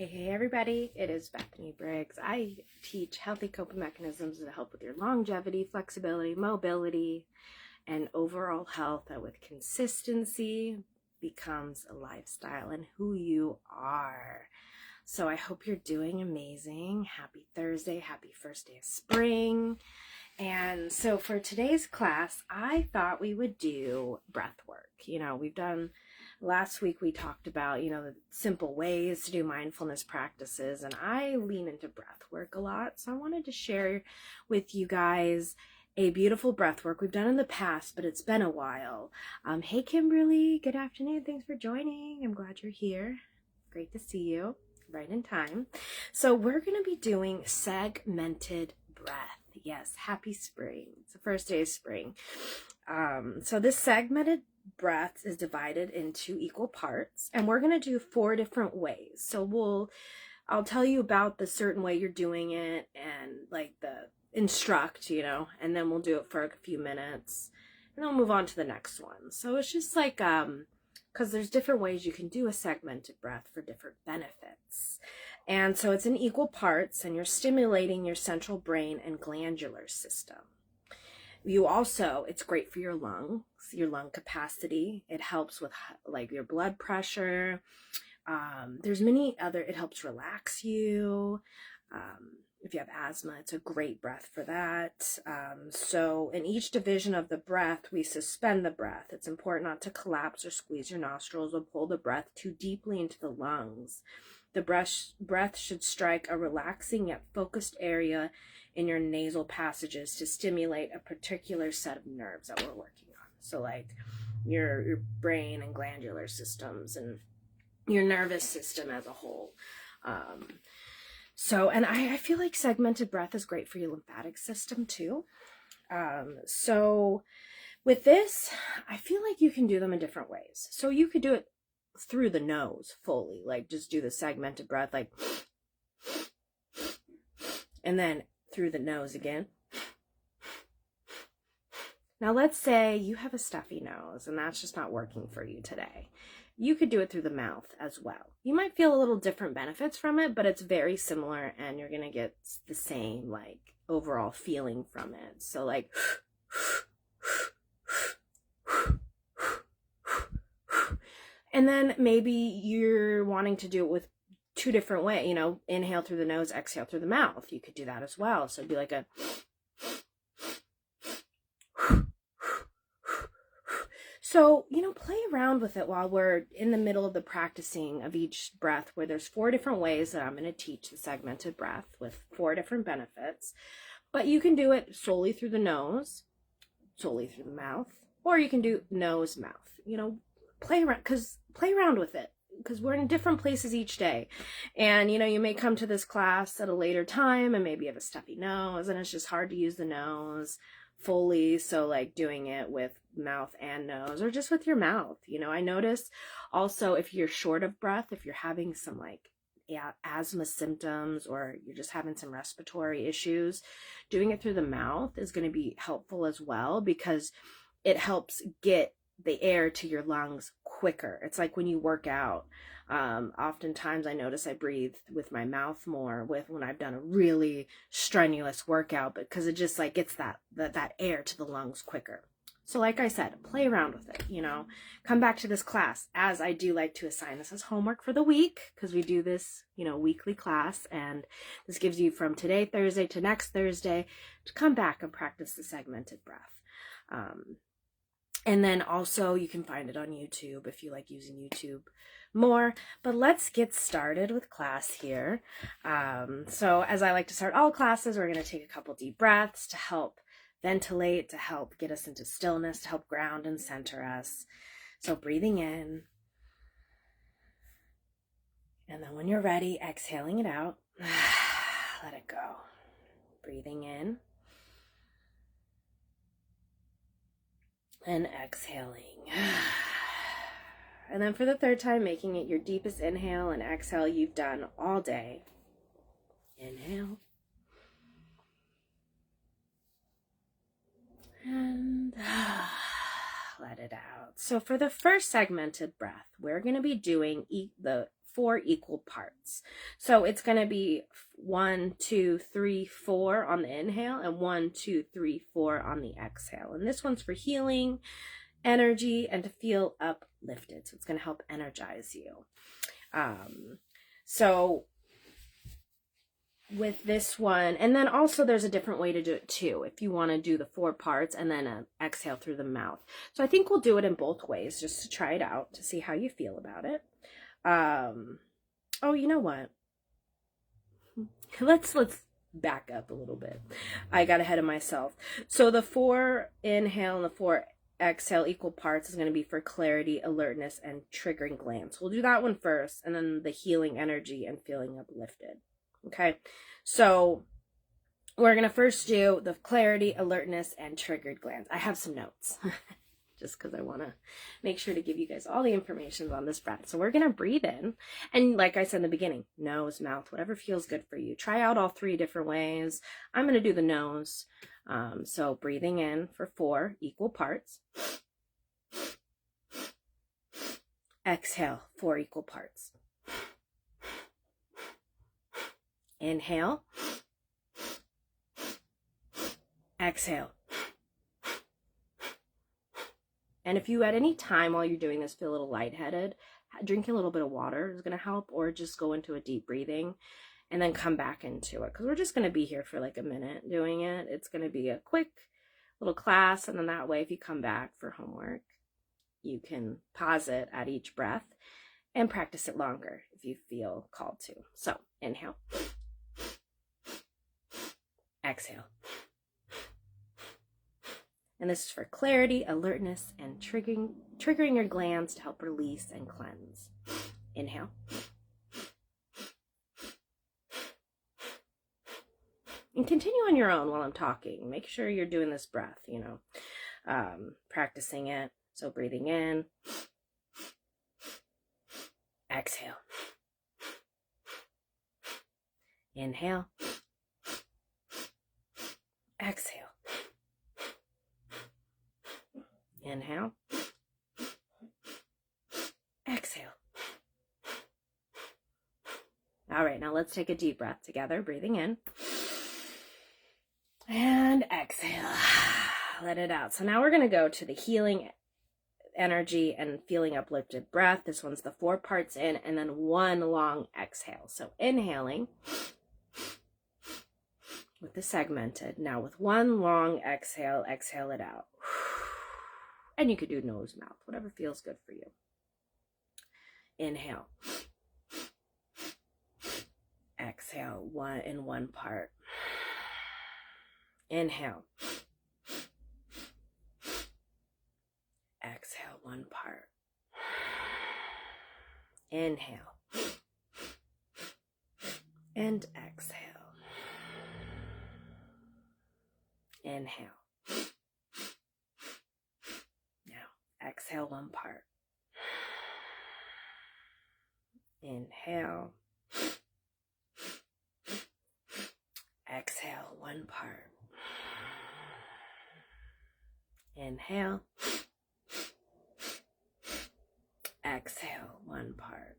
Hey everybody, it is Bethany Briggs. I teach healthy coping mechanisms to help with your longevity, flexibility, mobility, and overall health that with consistency becomes a lifestyle and who you are. So I hope you're doing amazing. Happy Thursday, happy first day of spring. And so for today's class, I thought we would do breath work. Last week we talked about, the simple ways to do mindfulness practices, and I lean into breath work a lot. So I wanted to share with you guys a beautiful breath work we've done in the past, but it's been a while. Hey Kimberly, good afternoon. Thanks for joining. I'm glad you're here. Great to see you. Right in time. So we're going to be doing segmented breath. Yes, happy spring. It's the first day of spring. So this segmented breath is divided into equal parts, and we're going to do 4 different ways. So I'll tell you about the certain way you're doing it and like the instruct, and then we'll do it for a few minutes and then we'll move on to the next one. So it's just like, because there's different ways you can do a segmented breath for different benefits. And so it's in equal parts, and you're stimulating your central brain and glandular system. It's great for your lungs, your lung capacity. It helps with like your blood pressure. It helps relax you. If you have asthma, it's a great breath for that. So in each division of the breath, we suspend the breath. It's important not to collapse or squeeze your nostrils or pull the breath too deeply into the lungs. The breath should strike a relaxing yet focused area in your nasal passages to stimulate a particular set of nerves that we're working on. So like your brain and glandular systems and your nervous system as a whole. And I feel like segmented breath is great for your lymphatic system too. So with this, I feel like you can do them in different ways. So you could do it through the nose fully, like just do the segmented breath, like, and then through the nose again. Now let's say you have a stuffy nose and that's just not working for you today. You could do it through the mouth as well. You might feel a little different benefits from it, but it's very similar and you're going to get the same like overall feeling from it. So like, and then maybe you're wanting to do it with 2 different ways, inhale through the nose, exhale through the mouth. You could do that as well. So it'd be like a, so, play around with it while we're in the middle of the practicing of each breath, where there's 4 different ways that I'm going to teach the segmented breath with 4 different benefits. But you can do it solely through the nose, solely through the mouth, or you can do nose, mouth. Play around with it, because we're in different places each day. And, you may come to this class at a later time and maybe you have a stuffy nose and it's just hard to use the nose fully. So like doing it with mouth and nose, or just with your mouth. I notice also if you're short of breath, if you're having some like asthma symptoms or you're just having some respiratory issues, doing it through the mouth is going to be helpful as well, because it helps get the air to your lungs quicker. It's like when you work out, oftentimes I notice I breathe with my mouth more when I've done a really strenuous workout, because it just like gets that air to the lungs quicker. So like I said, play around with it, come back to this class, as I do like to assign this as homework for the week, because we do this, weekly class, and this gives you from today, Thursday, to next Thursday to come back and practice the segmented breath. And then also you can find it on YouTube if you like using YouTube more. But let's get started with class here. So as I like to start all classes, we're going to take a couple deep breaths to help ventilate, to help get us into stillness, to help ground and center us. So breathing in. And then when you're ready, exhaling it out. Let it go. Breathing in. And exhaling. And then for the 3rd time, making it your deepest inhale and exhale you've done all day. Inhale. And let it out. So for the first segmented breath, we're going to be doing the 4 equal parts. So it's going to be 1, 2, 3, 4 on the inhale, and 1, 2, 3, 4 on the exhale. And this one's for healing, energy, and to feel uplifted. So it's going to help energize you. So with this one, and then also there's a different way to do it too, if you want to do the 4 parts and then exhale through the mouth. So I think we'll do it in both ways just to try it out to see how you feel about it. Oh, you know what? Let's back up a little bit. I got ahead of myself. So the 4 inhale and the 4 exhale equal parts is going to be for clarity, alertness, and triggering glands. We'll do that one first, and then the healing energy and feeling uplifted. Okay, so we're going to first do the clarity, alertness, and triggered glands. I have some notes just because I want to make sure to give you guys all the information on this breath. So we're going to breathe in. And like I said in the beginning, nose, mouth, whatever feels good for you. Try out all 3 different ways. I'm going to do the nose. So breathing in for 4 equal parts. Exhale, 4 equal parts. Inhale. Exhale. And if you at any time while you're doing this feel a little lightheaded, drinking a little bit of water is going to help, or just go into a deep breathing and then come back into it. Because we're just going to be here for like a minute doing it. It's going to be a quick little class. And then that way, if you come back for homework, you can pause it at each breath and practice it longer if you feel called to. So inhale. Exhale. And this is for clarity, alertness, and triggering your glands to help release and cleanse. Inhale. And continue on your own while I'm talking. Make sure you're doing this breath, practicing it. So breathing in. Exhale. Inhale. Exhale. Inhale. Exhale. All right, now let's take a deep breath together, breathing in. And exhale. Let it out. So now we're going to go to the healing energy and feeling uplifted breath. This one's the 4 parts in and then 1 long exhale. So inhaling with the segmented. Now with 1 long exhale, exhale it out. And you could do nose, mouth, whatever feels good for you. Inhale. Exhale, 1 part. Inhale. Exhale, 1 part. Inhale. And exhale. Inhale. Exhale, 1 part. Inhale. Exhale, 1 part. Inhale. Exhale, 1 part.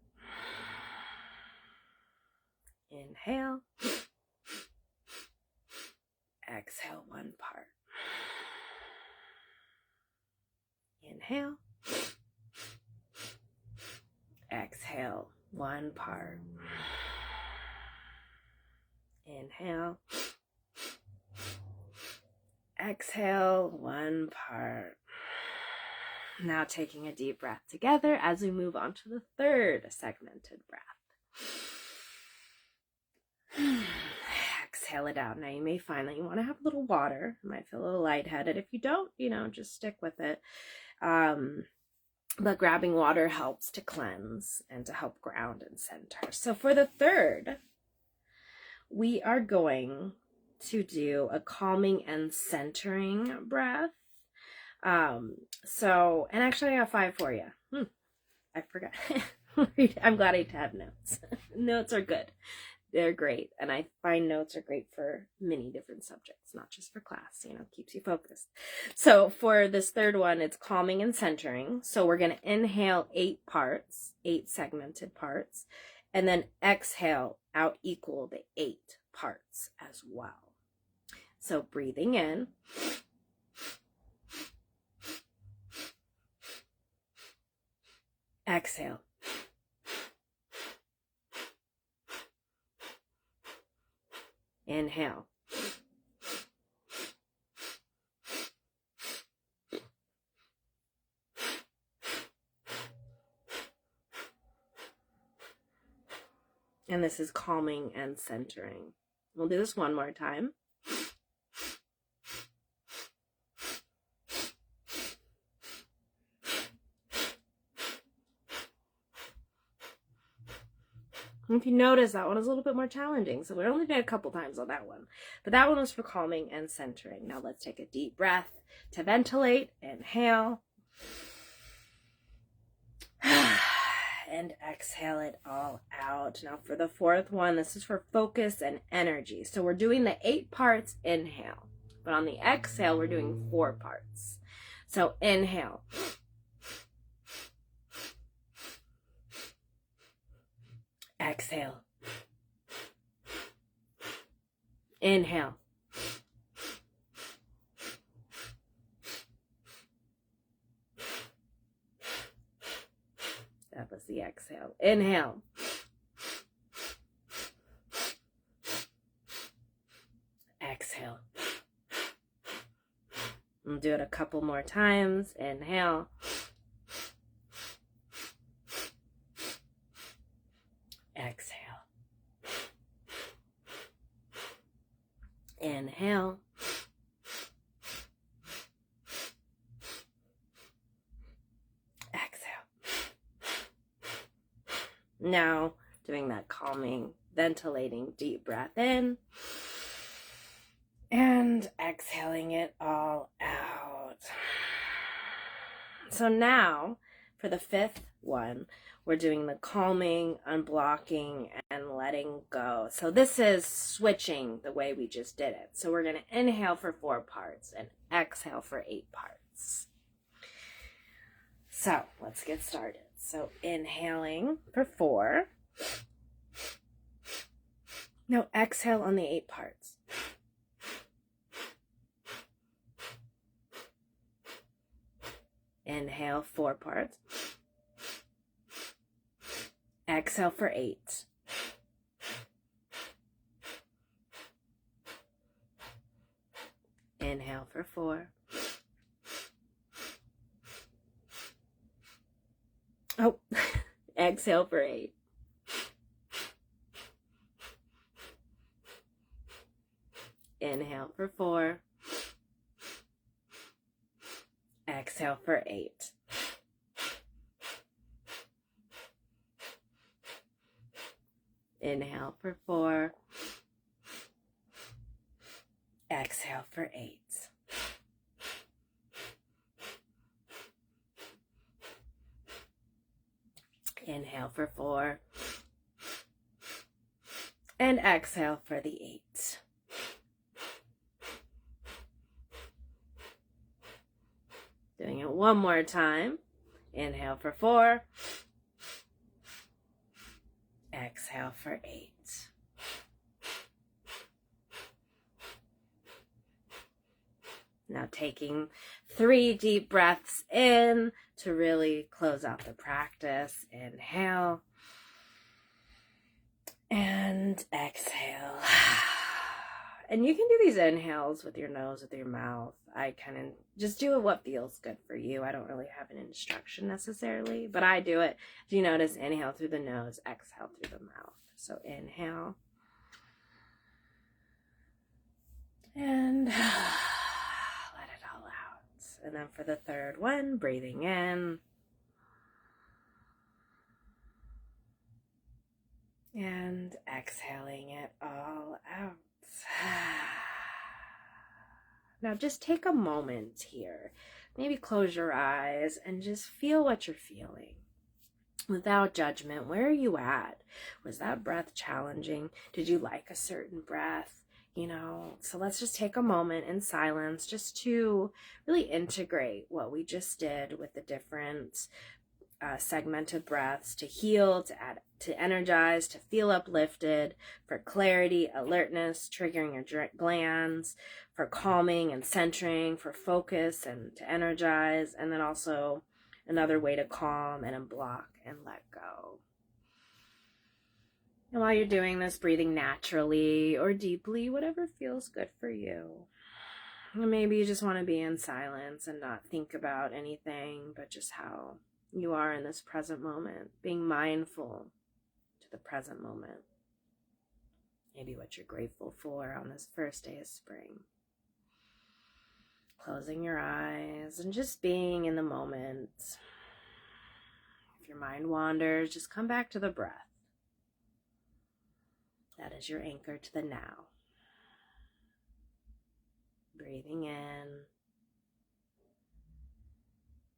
Inhale. Exhale, 1 part. Inhale. Exhale, 1 part. Inhale. Exhale, 1 part. Now taking a deep breath together as we move on to the 3rd segmented breath. Exhale it out. Now you may find that you want to have a little water. You might feel a little lightheaded. If you don't, just stick with it. But grabbing water helps to cleanse and to help ground and center. So for the 3rd, we are going to do a calming and centering breath. And actually I have 5 for you. I forgot. I'm glad I have notes. Notes are good. They're great. And I find notes are great for many different subjects, not just for class, keeps you focused. So for this third one, it's calming and centering. So we're going to inhale 8 parts, 8 segmented parts, and then exhale out equal the 8 parts as well. So breathing in. Exhale. Inhale. And this is calming and centering. We'll do this one more time. If you notice, that one is a little bit more challenging. So we only did a couple times on that one. But that one was for calming and centering. Now let's take a deep breath to ventilate. Inhale. And exhale it all out. Now for the fourth one, this is for focus and energy. So we're doing the 8 parts inhale. But on the exhale, we're doing 4 parts. So inhale. Exhale. Inhale. That was the exhale. Inhale. Exhale. We'll do it a couple more times. Inhale. Exhale. Inhale. Exhale. Now, doing that calming, ventilating deep breath in and exhaling it all out. So now, for the 5th one, we're doing the calming, unblocking, and letting go. So this is switching the way we just did it. So we're going to inhale for 4 parts and exhale for 8 parts. So let's get started. So inhaling for 4. Now exhale on the 8 parts. Inhale 4 parts. Exhale for 8. Inhale for 4. Oh, exhale for 8. Inhale for 4. Exhale for 8. Inhale for 4. Exhale for 8. Inhale for 4. And exhale for the 8. Doing it one more time. Inhale for 4. Exhale for 8. Now taking 3 deep breaths in to really close out the practice. Inhale. And exhale. And you can do these inhales with your nose, with your mouth. I kind of just do what feels good for you. I don't really have an instruction necessarily, but I do it. Do you notice? Inhale through the nose, exhale through the mouth. So inhale. And let it all out. And then for the third one, breathing in. And exhaling it all out. Now just take a moment here. Maybe close your eyes and just feel what you're feeling. without judgment. Where are you at? Was that breath challenging? Did you like a certain breath? So let's just take a moment in silence just to really integrate what we just did with the different segmented breaths, to heal, to energize, to feel uplifted, for clarity, alertness, triggering your glands, for calming and centering, for focus and to energize, and then also another way to calm and unblock and let go. And while you're doing this, breathing naturally or deeply, whatever feels good for you. And maybe you just want to be in silence and not think about anything, but just how you are in this present moment, being mindful to the present moment. Maybe what you're grateful for on this first day of spring. Closing your eyes and just being in the moment. If your mind wanders, just come back to the breath. That is your anchor to the now. Breathing in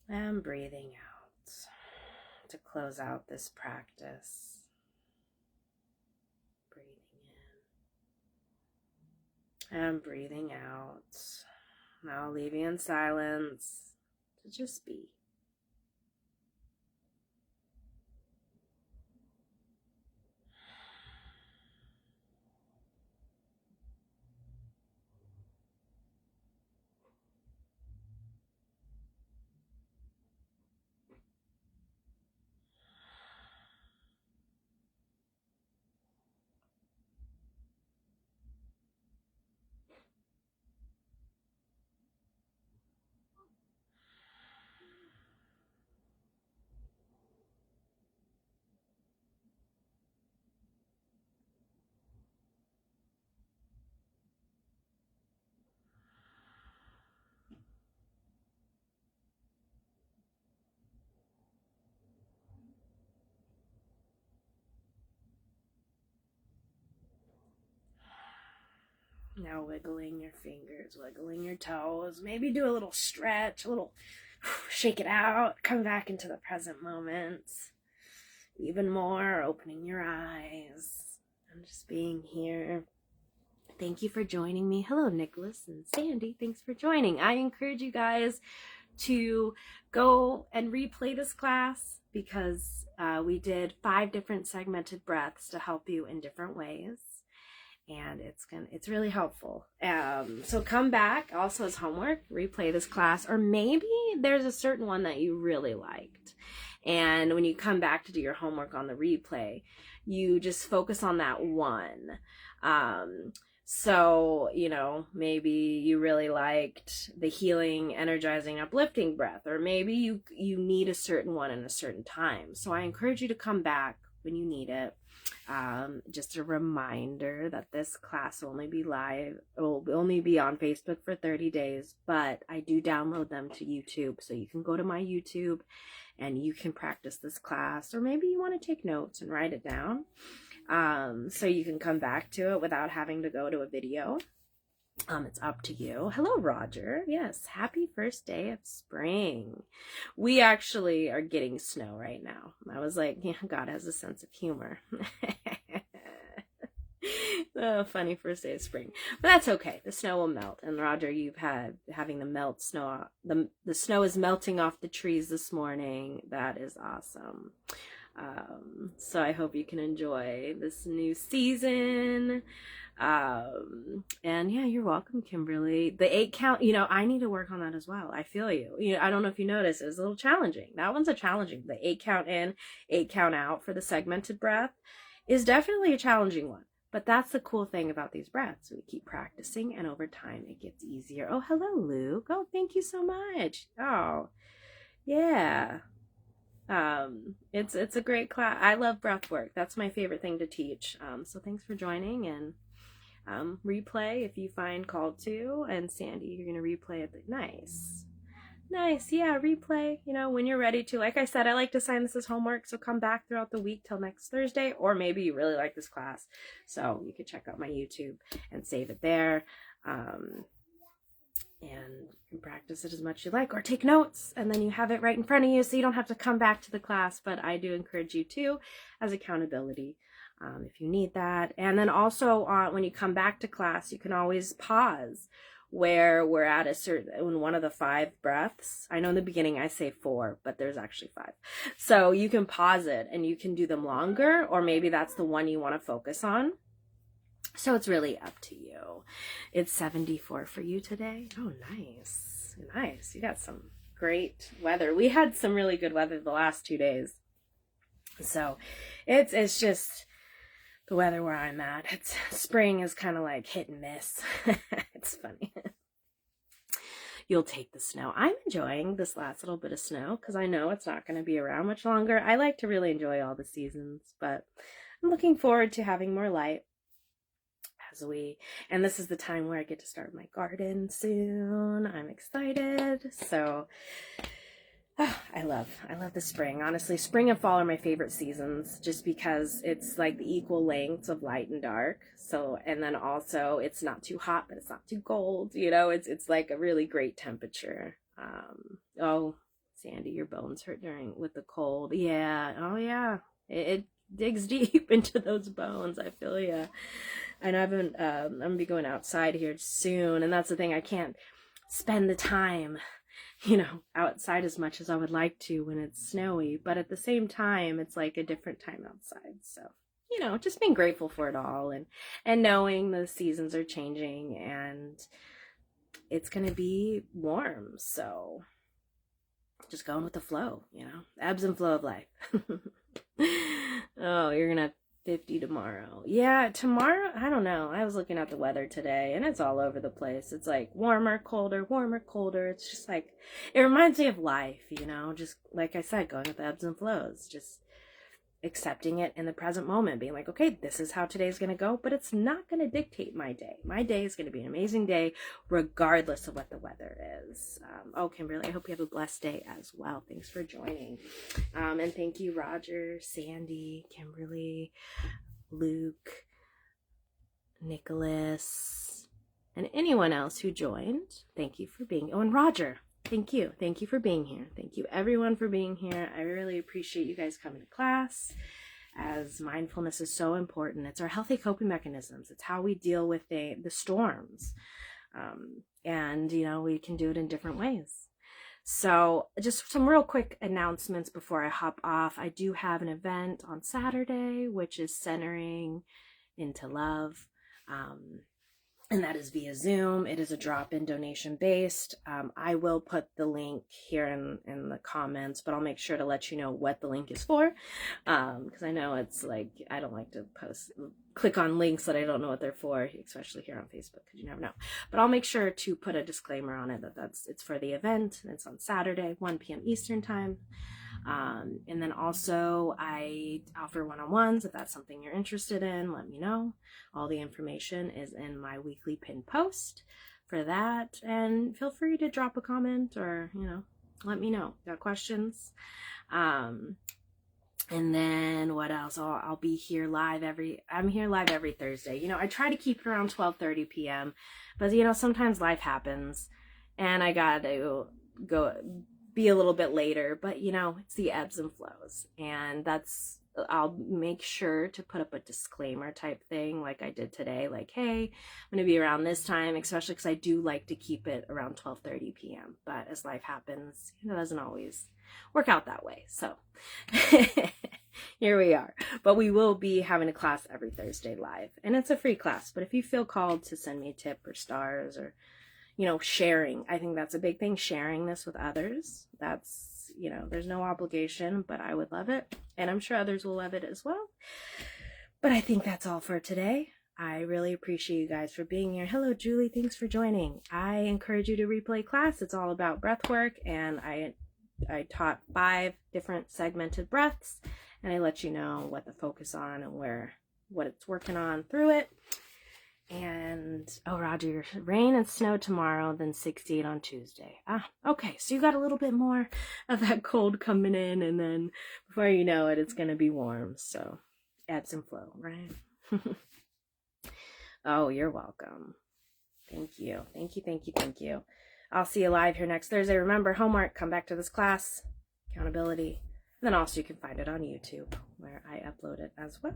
and breathing out to close out this practice. Breathing in and breathing out. Now I'll leave you in silence to just be. Now wiggling your fingers, wiggling your toes. Maybe do a little stretch, a little shake it out. Come back into the present moment. Even more, opening your eyes and just being here. Thank you for joining me. Hello, Nicholas and Sandy. Thanks for joining. I encourage you guys to go and replay this class because we did 5 different segmented breaths to help you in different ways. And it's really helpful. So come back also as homework, replay this class, or maybe there's a certain one that you really liked. And when you come back to do your homework on the replay, you just focus on that one. So, maybe you really liked the healing, energizing, uplifting breath, or maybe you need a certain one in a certain time. So I encourage you to come back when you need it. Just a reminder that this class will only be live, will only be on Facebook for 30 days, but I do download them to YouTube. So you can go to my YouTube and you can practice this class, or maybe you want to take notes and write it down. So you can come back to it without having to go to a video. It's up to you. Hello, Roger. Yes, happy first day of spring. We actually are getting snow right now. I was like, yeah, God has a sense of humor. Oh, funny first day of spring. But that's okay. The snow will melt. And Roger, you've had having the melt snow. The snow is melting off the trees this morning. That is awesome. So I hope you can enjoy this new season. And yeah, you're welcome, Kimberly. The 8 count, I need to work on that as well. I feel you. I don't know if you noticed, it was a little challenging. That one's a challenging. The 8 count in, 8 count out for the segmented breath is definitely a challenging one. But that's the cool thing about these breaths. We keep practicing and over time it gets easier. Oh, hello, Luke. Oh, thank you so much. Oh, yeah. It's a great class. I love breath work. That's my favorite thing to teach. So thanks for joining, and replay if you find called to. And Sandy, you're gonna replay it. Nice, yeah, replay, when you're ready to. Like I said, I like to assign this as homework, so come back throughout the week till next Thursday, or maybe you really like this class, so you could check out my YouTube and save it there. and you can practice it as much as you like, or take notes and then you have it right in front of you so you don't have to come back to the class. But I do encourage you to, as accountability, if you need that. And then also when you come back to class, you can always pause where we're at in one of the 5 breaths. I know in the beginning I say 4, but there's actually 5. So you can pause it and you can do them longer, or maybe that's the one you want to focus on. So it's really up to you. It's 74 for you today. Oh, nice. Nice. You got some great weather. We had some really good weather the last 2 days. So it's just the weather where I'm at. Spring is kind of like hit and miss. It's funny. You'll take the snow. I'm enjoying this last little bit of snow because I know it's not going to be around much longer. I like to really enjoy all the seasons, but I'm looking forward to having more light and this is the time where I get to start my garden soon. I'm excited. So I love the spring. Honestly, spring and fall are my favorite seasons just because it's like the equal lengths of light and dark. So, and then also it's not too hot, but it's not too cold. You know, it's like a really great temperature. Oh, Sandy, your bones hurt with the cold. Yeah. Oh yeah. It digs deep into those bones. I feel ya. And I'm gonna be going outside here soon, and that's the thing, I can't spend the time, outside as much as I would like to when it's snowy, but at the same time, it's like a different time outside. So, just being grateful for it all and knowing the seasons are changing and it's gonna be warm. So just going with the flow, ebbs and flow of life. Oh, you're gonna have 50 tomorrow. Yeah, tomorrow, I don't know. I was looking at the weather today and it's all over the place. It's like warmer, colder. It's just like, it reminds me of life, just like I said, going with the ebbs and flows, just accepting it in the present moment, being like, okay, this is how today's going to go, but it's not going to dictate my day. My day is going to be an amazing day, regardless of what the weather is. Kimberly, I hope you have a blessed day as well. Thanks for joining. And thank you, Roger, Sandy, Kimberly, Luke, Nicholas, and anyone else who joined. Thank you for being, and Roger, thank you. Thank you for being here. Thank you everyone for being here. I really appreciate you guys coming to class, as mindfulness is so important. It's our healthy coping mechanisms. It's how we deal with the storms. And we can do it in different ways. So just some real quick announcements before I hop off. I do have an event on Saturday, which is centering into love. And that is via Zoom. It is a drop-in donation based. I will put the link here in the comments, but I'll make sure to let you know what the link is for. Because I know it's like, I don't like to click on links that I don't know what they're for, especially here on Facebook, because you never know. But I'll make sure to put a disclaimer on it it's for the event. And it's on Saturday, 1 p.m. Eastern time. And then also I offer one-on-ones. If that's something you're interested in, let me know. All the information is in my weekly pinned post for that. And feel free to drop a comment or, let me know. Got questions? And then what else? I'll be here live I'm here live every Thursday. I try to keep it around 12:30 p.m. But, sometimes life happens and I got to go be a little bit later, but it's the ebbs and flows, and I'll make sure to put up a disclaimer type thing like I did today, like, hey, I'm going to be around this time, especially because I do like to keep it around 12:30 p.m. But as life happens, it doesn't always work out that way. So here we are. But we will be having a class every Thursday live, and it's a free class. But if you feel called to send me a tip or stars or sharing. I think that's a big thing, sharing this with others. That's, there's no obligation, but I would love it. And I'm sure others will love it as well. But I think that's all for today. I really appreciate you guys for being here. Hello, Julie. Thanks for joining. I encourage you to replay class. It's all about breath work. And I taught 5 different segmented breaths. And I let you know what to focus on and what it's working on through it. And, Roger, rain and snow tomorrow, then 68 on Tuesday. Okay, so you got a little bit more of that cold coming in, and then before you know it, it's going to be warm. So, ebbs and flow, right? Oh, you're welcome. Thank you. I'll see you live here next Thursday. Remember, homework, come back to this class, accountability. And then also you can find it on YouTube where I upload it as well.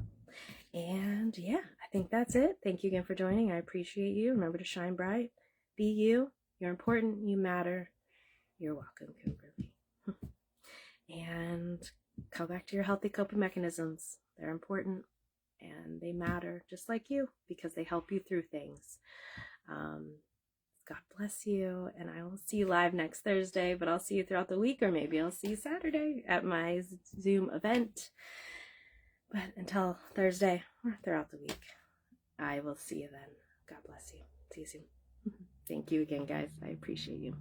And yeah, I think that's it. Thank you again for joining. I appreciate you. Remember to shine bright. Be you. You're important. You matter. You're welcome, Kimberly. And come back to your healthy coping mechanisms. They're important and they matter just like you because they help you through things. God bless you, and I will see you live next Thursday, but I'll see you throughout the week, or maybe I'll see you Saturday at my Zoom event. But until Thursday or throughout the week, I will see you then. God bless you. See you soon. Thank you again, guys. I appreciate you.